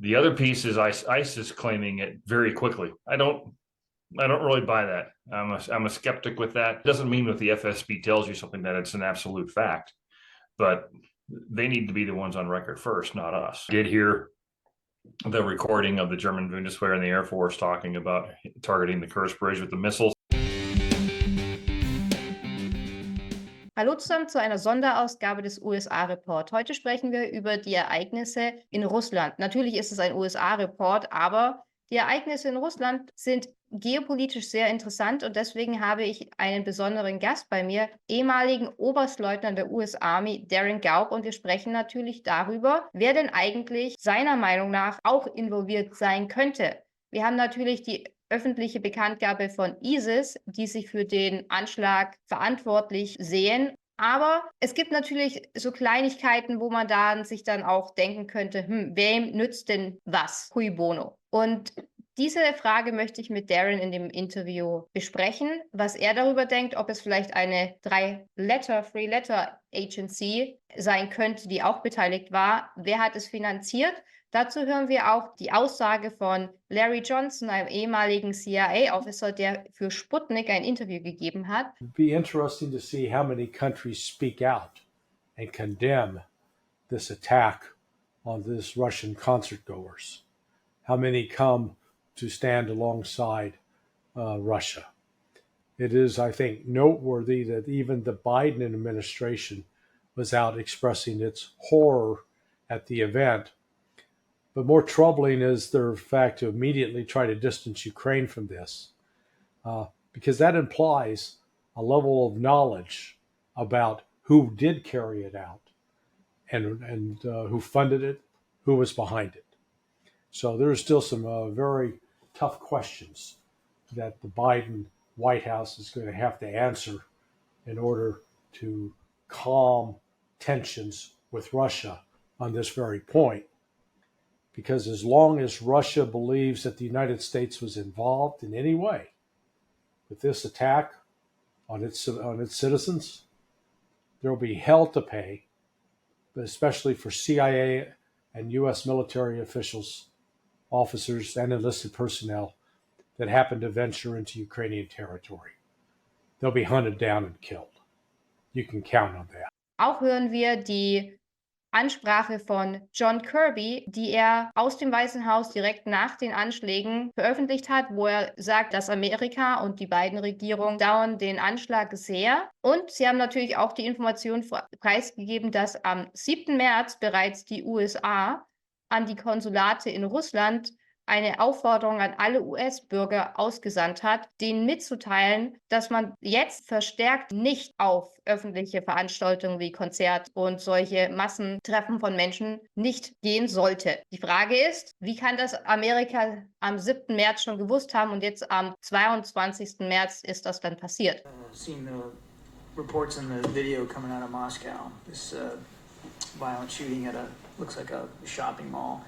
The other piece is ISIS claiming it very quickly. I don't really buy that. I'm a skeptic with that. Doesn't mean if the FSB tells you something that it's an absolute fact, but they need to be the ones on record first, not us. I did hear the recording of the German Bundeswehr and the Air Force talking about targeting the Kursk bridge with the missiles. Hallo zusammen zu einer Sonderausgabe des USA-Report. Heute sprechen wir über die Ereignisse in Russland. Natürlich ist es ein USA-Report, aber die Ereignisse in Russland sind geopolitisch sehr interessant und deswegen habe ich einen besonderen Gast bei mir, ehemaligen Oberstleutnant der US Army, Darin Gaub, und wir sprechen natürlich darüber, wer denn eigentlich seiner Meinung nach auch involviert sein könnte. Wir haben natürlich die öffentliche Bekanntgabe von ISIS, die sich für den Anschlag verantwortlich sehen. Aber es gibt natürlich so Kleinigkeiten, wo man sich dann auch denken könnte, wem nützt denn was? Cui bono? Und diese Frage möchte ich mit Darin in dem Interview besprechen, was er darüber denkt, ob es vielleicht eine Three-Letter sein könnte, die auch beteiligt war. Wer hat es finanziert? Dazu hören wir auch die Aussage von Larry Johnson, einem ehemaligen CIA-Officer, der für Sputnik ein Interview gegeben hat. It'd be interesting to see how many countries speak out and condemn this attack on these Russian concertgoers. How many come to stand alongside Russia? It is, I think, noteworthy that even the Biden administration was out expressing its horror at the event. But more troubling is their fact to immediately try to distance Ukraine from this, because that implies a level of knowledge about who did carry it out and who funded it, who was behind it. So there's still some very tough questions that the Biden White House is going to have to answer in order to calm tensions with Russia on this very point. Because as long as Russia believes that the United States was involved in any way with this attack on its citizens, there will be hell to pay, but especially for CIA and U.S. military officials, officers, and enlisted personnel that happen to venture into Ukrainian territory. They'll be hunted down and killed. You can count on that. Auch hören wir die Ansprache von John Kirby, die er aus dem Weißen Haus direkt nach den Anschlägen veröffentlicht hat, wo er sagt, dass Amerika und die beiden Regierungen dauern den Anschlag sehr. Und sie haben natürlich auch die Information preisgegeben, dass am 7. März bereits die USA an die Konsulate in Russland eine Aufforderung an alle US-Bürger ausgesandt hat, denen mitzuteilen, dass man jetzt verstärkt nicht auf öffentliche Veranstaltungen wie Konzert und solche Massentreffen von Menschen nicht gehen sollte. Die Frage ist, wie kann das Amerika am 7. März schon gewusst haben und jetzt am 22. März ist das dann passiert? Seen the reports in the video coming out of Moscow, this violent shooting at looks like a shopping mall.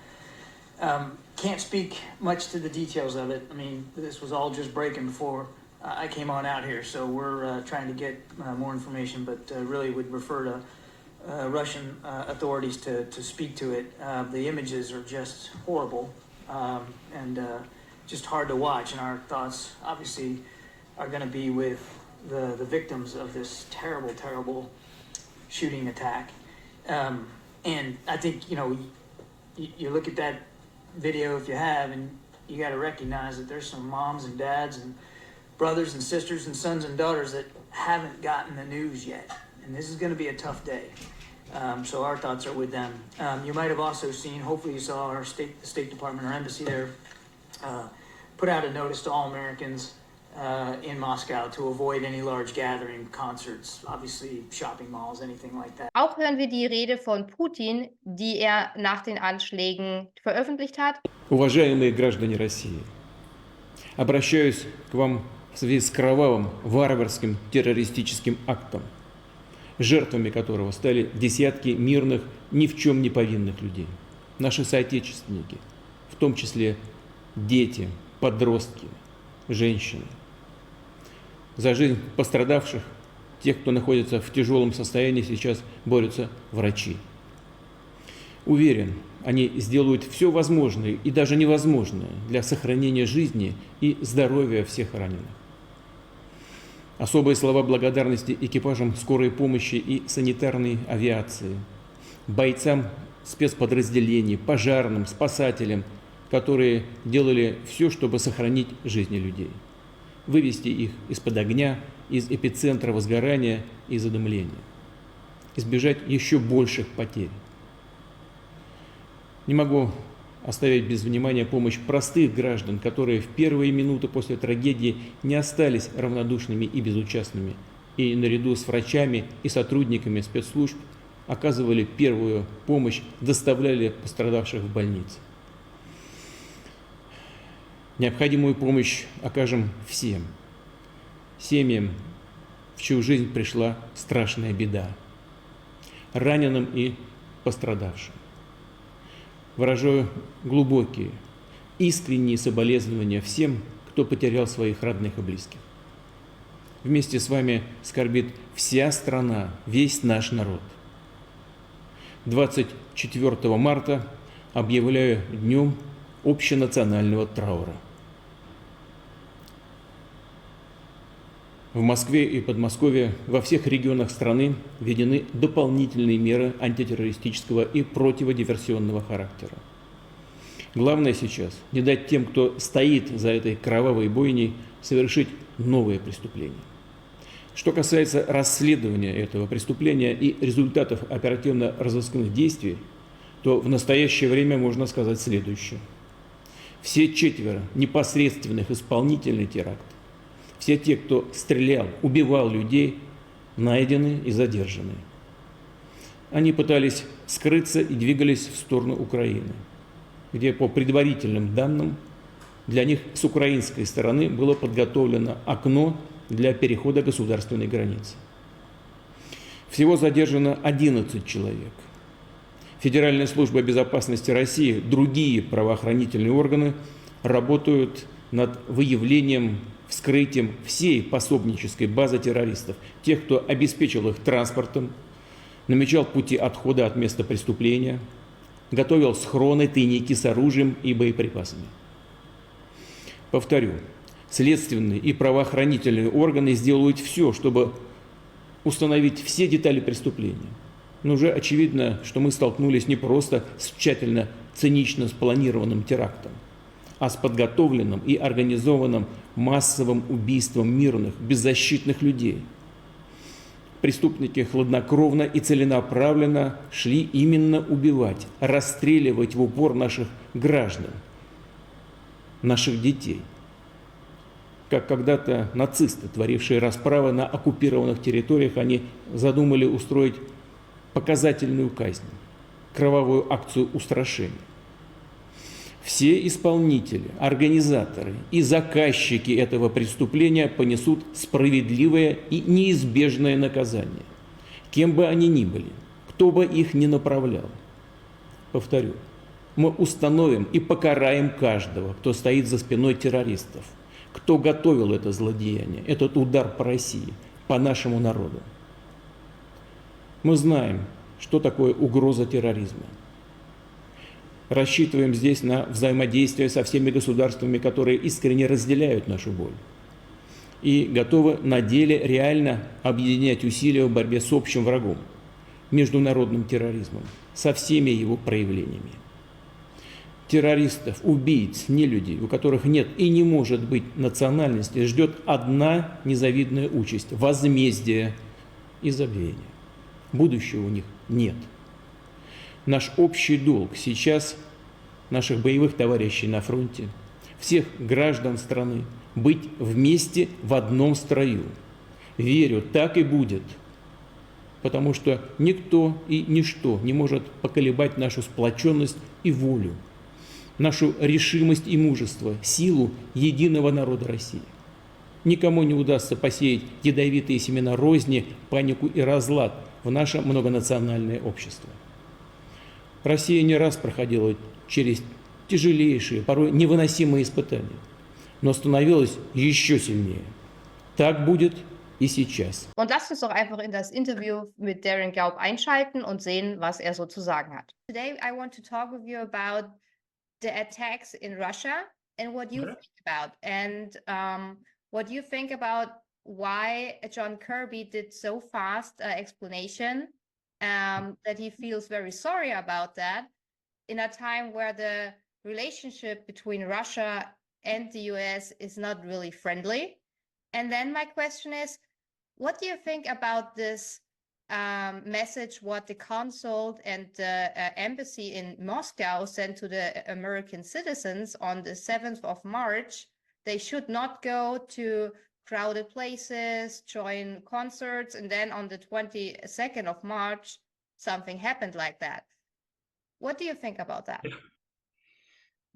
Can't speak much to the details of it. I mean, this was all just breaking before I came on out here, so we're trying to get more information, but really would refer to Russian authorities to speak to it. The images are just horrible and just hard to watch, and our thoughts obviously are going to be with the victims of this terrible, terrible shooting attack. And I think, you look at that video if you have, and you got to recognize that there's some moms and dads and brothers and sisters and sons and daughters that haven't gotten the news yet, and this is going to be a tough day. So our thoughts are with them. You might have also seen, hopefully you saw the State Department or embassy there put out a notice to all Americans in Moscow to avoid any large gathering, concerts, obviously shopping malls, anything like that. Auch hören wir die Rede von Putin, die er nach den Anschlägen veröffentlicht hat. Уважаемые граждане России, обращаюсь к вам в связи с кровавым, варварским террористическим актом, жертвами которого стали десятки мирных, ни в чем не повинных людей. Наши соотечественники, в том числе дети, подростки, женщины. За жизнь пострадавших, тех, кто находится в тяжелом состоянии, сейчас борются врачи. Уверен, они сделают все возможное и даже невозможное для сохранения жизни и здоровья всех раненых. Особые слова благодарности экипажам скорой помощи и санитарной авиации, бойцам спецподразделений, пожарным, спасателям, которые делали все, чтобы сохранить жизни людей, вывести их из-под огня, из эпицентра возгорания и задымления, избежать еще больших потерь. Не могу оставить без внимания помощь простых граждан, которые в первые минуты после трагедии не остались равнодушными и безучастными, и наряду с врачами и сотрудниками спецслужб оказывали первую помощь, доставляли пострадавших в больницы. Необходимую помощь окажем всем семьям, в чью жизнь пришла страшная беда, раненым и пострадавшим. Выражаю глубокие, искренние соболезнования всем, кто потерял своих родных и близких. Вместе с вами скорбит вся страна, весь наш народ. 24 марта объявляю днем общенационального траура. В Москве и Подмосковье во всех регионах страны введены дополнительные меры антитеррористического и противодиверсионного характера. Главное сейчас не дать тем, кто стоит за этой кровавой бойней, совершить новые преступления. Что касается расследования этого преступления и результатов оперативно-розыскных действий, то в настоящее время можно сказать следующее. Все 4 непосредственных исполнителей теракта, все те, кто стрелял, убивал людей, найдены и задержаны. Они пытались скрыться и двигались в сторону Украины, где, по предварительным данным, для них с украинской стороны было подготовлено окно для перехода государственной границы. Всего задержано 11 человек. Федеральная служба безопасности России, другие правоохранительные органы работают над выявлением, вскрытием всей пособнической базы террористов, тех, кто обеспечил их транспортом, намечал пути отхода от места преступления, готовил схроны, тайники с оружием и боеприпасами. Повторю, следственные и правоохранительные органы сделают все, чтобы установить все детали преступления. Но уже очевидно, что мы столкнулись не просто с тщательно, цинично спланированным терактом, а с подготовленным и организованным массовым убийством мирных, беззащитных людей. Преступники хладнокровно и целенаправленно шли именно убивать, расстреливать в упор наших граждан, наших детей. Как когда-то нацисты, творившие расправы на оккупированных территориях, они задумали устроить показательную казнь, кровавую акцию устрашения. Все исполнители, организаторы и заказчики этого преступления понесут справедливое и неизбежное наказание, кем бы они ни были, кто бы их ни направлял. Повторю, мы установим и покараем каждого, кто стоит за спиной террористов, кто готовил это злодеяние, этот удар по России, по нашему народу. Мы знаем, что такое угроза терроризма. Рассчитываем здесь на взаимодействие со всеми государствами, которые искренне разделяют нашу боль. И готовы на деле реально объединять усилия в борьбе с общим врагом, международным терроризмом, со всеми его проявлениями. Террористов, убийц, нелюдей, у которых нет и не может быть национальности, ждет одна незавидная участь – возмездие и забвение. Будущего у них нет. Наш общий долг сейчас, наших боевых товарищей на фронте, всех граждан страны, быть вместе в одном строю. Верю, так и будет, потому что никто и ничто не может поколебать нашу сплоченность и волю, нашу решимость и мужество, силу единого народа России. Никому не удастся посеять ядовитые семена розни, панику и разлад в наше многонациональное общество. Россия не раз проходила через тяжелейшие, порой невыносимые испытания, но становилась еще сильнее. Так будет и сейчас. Und lasst uns doch einfach in das Interview mit Darin Gaub einschalten und sehen, was er so zu sagen hat. Today I want to talk with you about the attacks in Russia and what you Okay. think about, and what you think about why John Kirby did so fast explanation, that he feels very sorry about that in a time where the relationship between Russia and the US is not really friendly. And then my question is, what do you think about this message what the consul and the embassy in Moscow sent to the American citizens on the 7th of March? They should not go to crowded places, join concerts, and then on the 22nd of March, something happened like that. What do you think about that?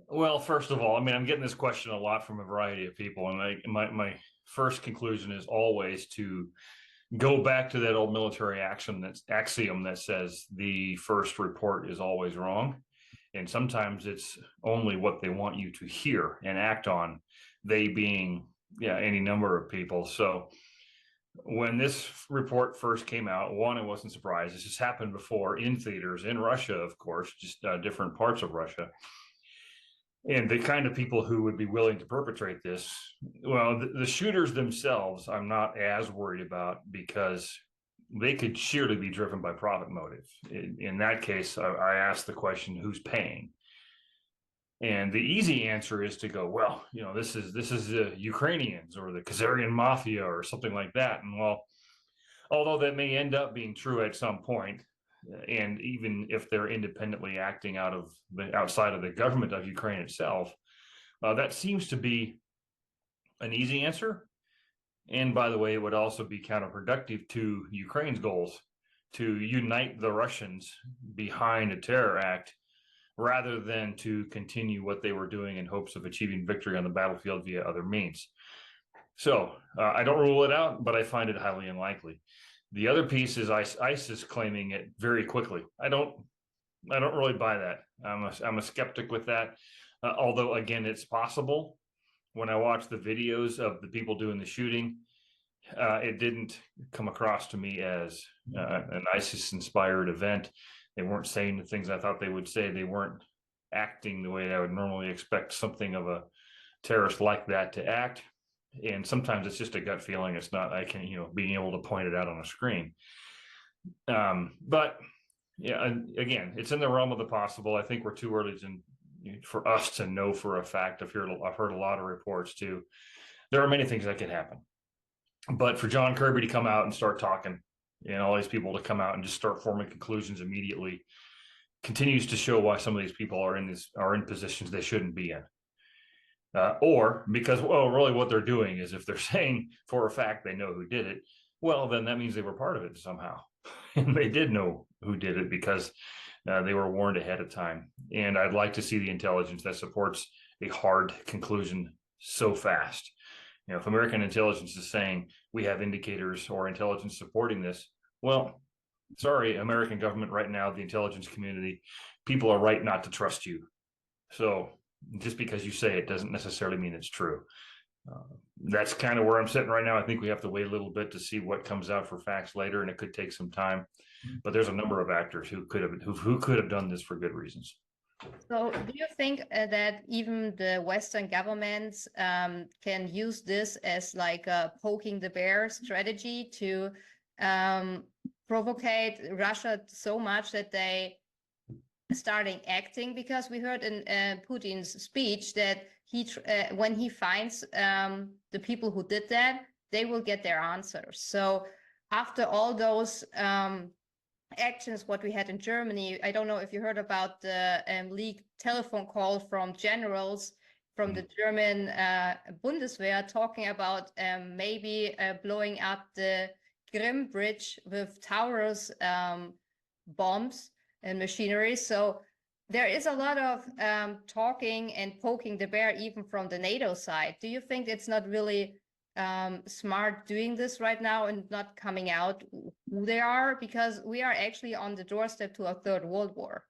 Well, first of all, I mean, I'm getting this question a lot from a variety of people, and my first conclusion is always to go back to that old military axiom that says the first report is always wrong, and sometimes it's only what they want you to hear and act on. They being any number of people. So when this report first came out, one, I wasn't surprised. This has happened before in theaters in Russia, of course, just different parts of Russia. And the kind of people who would be willing to perpetrate this, well, the shooters themselves, I'm not as worried about because they could surely be driven by profit motive. In that case, I asked the question, who's paying? And the easy answer is to go, well, this is the Ukrainians or the Khazarian mafia or something like that. And well, although that may end up being true at some point, and even if they're independently acting outside of the government of Ukraine itself, that seems to be an easy answer. And by the way, it would also be counterproductive to Ukraine's goals to unite the Russians behind a terror act rather than to continue what they were doing in hopes of achieving victory on the battlefield via other means. So I don't rule it out, but I find it highly unlikely. The other piece is ISIS claiming it very quickly. I don't really buy that. I'm a skeptic with that. Although again, it's possible. When I watched the videos of the people doing the shooting, it didn't come across to me as an ISIS-inspired event. They weren't saying the things I thought they would say. They weren't acting the way I would normally expect something of a terrorist like that to act. And sometimes it's just a gut feeling. It's not, being able to point it out on a screen. But yeah, and again, it's in the realm of the possible. I think we're too early for us to know for a fact. I've heard a lot of reports too. There are many things that can happen. But for John Kirby to come out and start talking, all these people to come out and just start forming conclusions immediately continues to show why some of these people are in positions they shouldn't be in. Or because, well, really what they're doing is if they're saying for a fact they know who did it, well, then that means they were part of it somehow. And they did know who did it because they were warned ahead of time. And I'd like to see the intelligence that supports a hard conclusion so fast. If American intelligence is saying we have indicators or intelligence supporting this, well, sorry, American government right now, the intelligence community, people are right not to trust you. So just because you say it doesn't necessarily mean it's true. That's kind of where I'm sitting right now. I think we have to wait a little bit to see what comes out for facts later, and it could take some time. But there's a number of actors who could have done this for good reasons. So do you think that even the Western governments can use this as like a poking the bear strategy to provocate Russia so much that they starting acting? Because we heard in Putin's speech that when he finds the people who did that, they will get their answers. So after all those actions, what we had in Germany, I don't know if you heard about the leaked telephone call from generals from the German Bundeswehr talking about maybe blowing up the Krim Bridge with Taurus bombs and machinery. So there is a lot of talking and poking the bear even from the NATO side. Do you think it's not really smart doing this right now and not coming out who they are? Because we are actually on the doorstep to a third world war.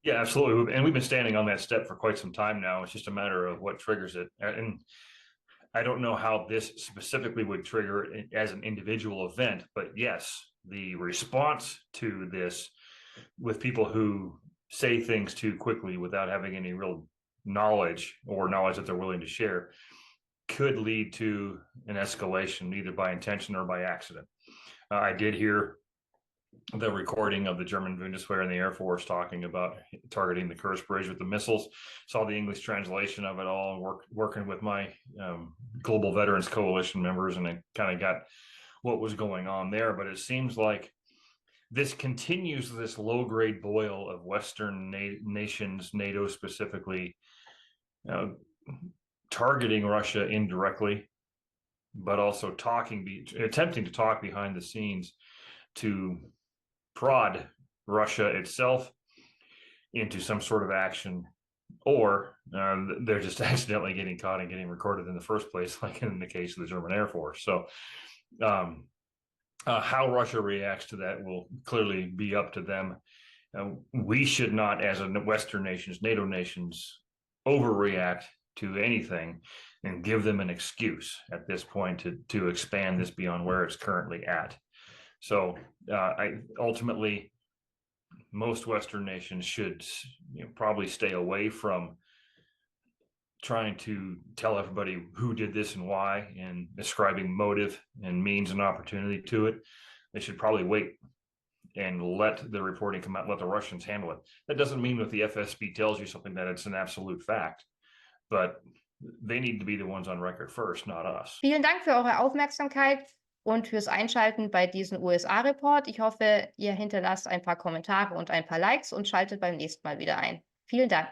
Yeah, absolutely. And we've been standing on that step for quite some time now. It's just a matter of what triggers it. And I don't know how this specifically would trigger it as an individual event, but yes, the response to this with people who say things too quickly without having any real knowledge or knowledge that they're willing to share could lead to an escalation, either by intention or by accident. I did hear the recording of the German Bundeswehr and the Air Force talking about targeting the Kursk Bridge with the missiles. Saw the English translation of it all, working with my Global Veterans Coalition members, and I kind of got what was going on there. But it seems like this continues this low-grade boil of Western nations, NATO specifically, targeting Russia indirectly, but also attempting to talk behind the scenes to prod Russia itself into some sort of action, or they're just accidentally getting caught and getting recorded in the first place, like in the case of the German Air Force. So how Russia reacts to that will clearly be up to them. We should not, as a Western nations, NATO nations, overreact to anything and give them an excuse at this point to expand this beyond where it's currently at. So ultimately, most Western nations should probably stay away from trying to tell everybody who did this and why, and ascribing motive and means and opportunity to it. They should probably wait and let the reporting come out, let the Russians handle it. That doesn't mean if the FSB tells you something that it's an absolute fact, but they need to be the ones on record first, not us. Vielen Dank für eure Aufmerksamkeit und fürs Einschalten bei diesem USA-Report. Ich hoffe, ihr hinterlasst ein paar Kommentare und ein paar Likes und schaltet beim nächsten Mal wieder ein. Vielen Dank.